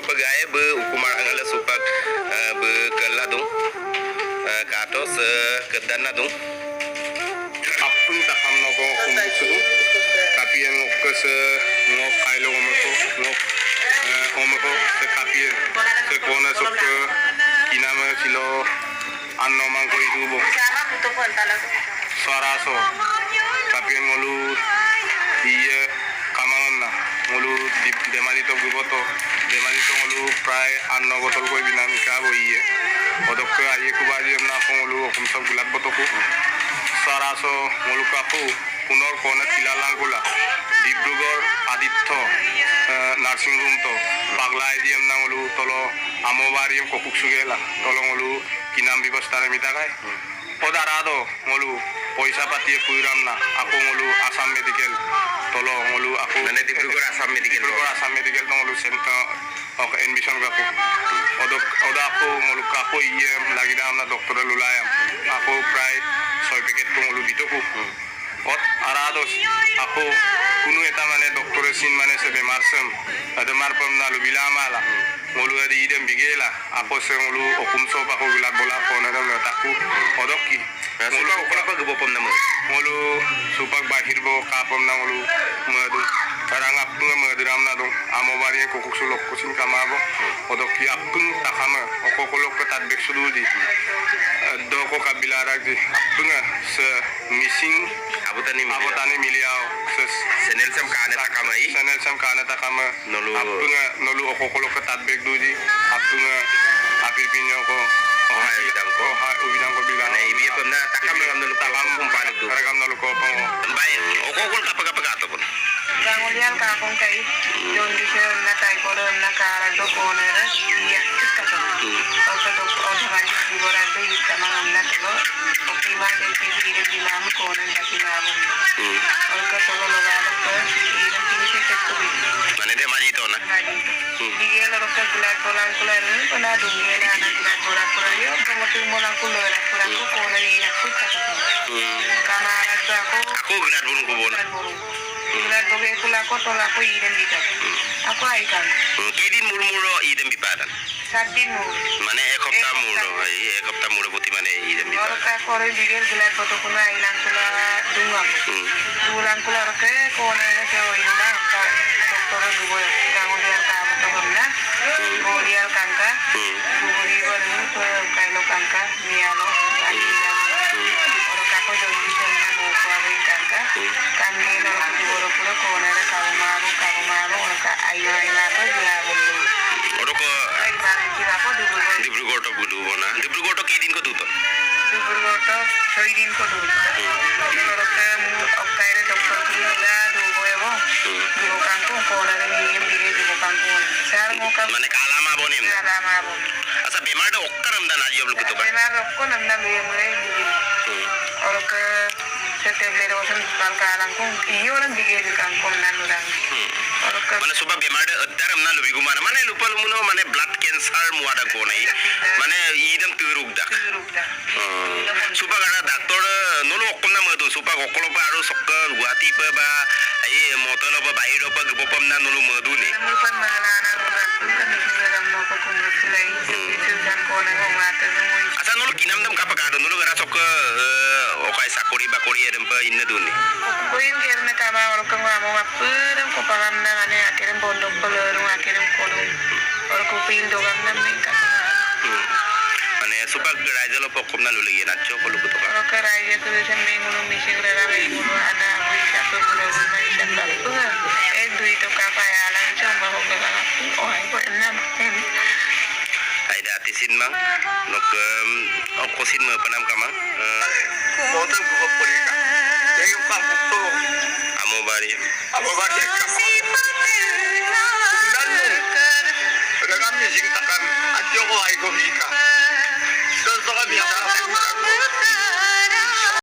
supagaya be ukumar angala supak be keladung katos kedana dung apung takam nogo kumbusu tapi yang ngokes ngok kailo ngomeko se kapien se kona sok kinama kilo anno mangko itu bo swaraso kapien ngolu iya kamanganna ngolu demalito guboto demalito ngolu pray anno gotol ko binamika bo iya odok aye kubaji na ko ngolu kumsa gulat botoku swaraso ngolu kapu punor kona tilalangula Dibrugarh Aditya nursing room to paglai diam nangulu tolo amobariam kokuk sugela tolo ngulu kinam bibastara mitakai podarado ngulu poisa pati puiram na aku ngulu Assam Medical tolo ngulu aku nane Dibrugarh Assam Medical to ngulu center ok admission gaku oda aku ngulu kaku iye lagi na dokter lulayam aku pray soy paket to ngulu bitoku ot arados aku kunu eta mane dokter sin mane se bemarsem ada marpam na lu bilamala ngulu adi idem bigela aku se ngulu okumso pa ko gulat bola ko na taku odokki ngulu okla pa gubopom na mo ngulu supak bahir bo kapom na ngulu madu karang apung maduram na dong amobari ko kusulok kusin kamabo odokki apung takama okokolok ko tadbek sududi doko kabilarag di apung se missing abotani miliao senel sam kana takama nolu okokolok ko tadbek dudi apung apirpinyo ko ubidang ko bilang na ibiya pam na takam nolu kumpalag du takam nolu ko pang bayan okokol kapag-apagato po Gangulian kakong kay John Disher na tayo ko rin nakarado ko na rin iyak ka to. Pagkatok o naman yung sigurado yung kamang na to. Okay man yung pipili dinam ko na nakinabo. Pagkatok o lugarap ko, ilang pinipikat ko rin. Manide majito na? Majito. Bigyan lang ka gulat-gulat ko lang rin. Panadungi na gulat-gulat ko lang yun. Kamutin mo lang ko lugarap ko na iyak ko ka to. Kamarag ko ako. Ako gulat-bulong ko bona. Gulat boge kula ko tola ko idem bitan. Aku aikan. Kedin murmuro idem bipadan. Sadin mu. Mane ekopta muro buti mane idem bipadan. Orang ka kore bigel gulat foto kuna ilang kula dunga. Dulang kula ke kone ke oina ka doktor dugo gangulian ka foto kuna. Golial kangka. Duguri baru ko kailo kangka mialo alina. Orang ka ko jodi sana mo ko abin kangka. Kangge na ko dugoro kula kone re kabumaru orang ka aina ko diago. Oroko Dibrugarh to budu bona. Dibrugarh to kedin ko duto. Dibrugarh to 6 din ko duto. Orang ka mu okaire doktor kula dugo ebo. Dugo kangko kone re yem dige dugo kangko. Sar mo ka Mane kalama bonim. kalama bo. Asa bemar do okkaram da naji oblu kuto ba. Bemar ko namna bemure dige. Orang ka September osan kalkalang kung iyo lang dige kangko nanurang. Orang ka Mane suba bemar da addaram na lubi gumana mane lupal muno mane blood cancer muada gonai mane idam turugda. turugda. Supa kada doktor nolu okkom na madu supa okolo pa aro sokka guati pa ba ai motolo pa bairo pa gopom na nolu madu ni. Namupan malana orang kan nisiram no ko kung sulay sisan ko na ng water mo. Asa nolu kinam dam kapagado nolu gara sokka okai sakori ba kori edem pa inna duni. Kuin kerne kama orang kang mo mapurang ko pangam na ane akirim bondok peluru akirim kolong. Orang ko pil dogang na mingka. Mane supa rajalo pokkom na lulu yana cho kolu kuto ka. Orang ka raya tu sen mingulu misigre ra mingulu ana bui satu peluru na isan bapu. Dui to kapa ya lang cho ma ko ga oh ai ko enam. Ai da tisin mang nok okosin me panam kamang. Motor buka polika. Jadi bukan buku. Amobari. Ababari dan dengan kami sing takkan ajo ko ay ko hika. Dan sa kami ada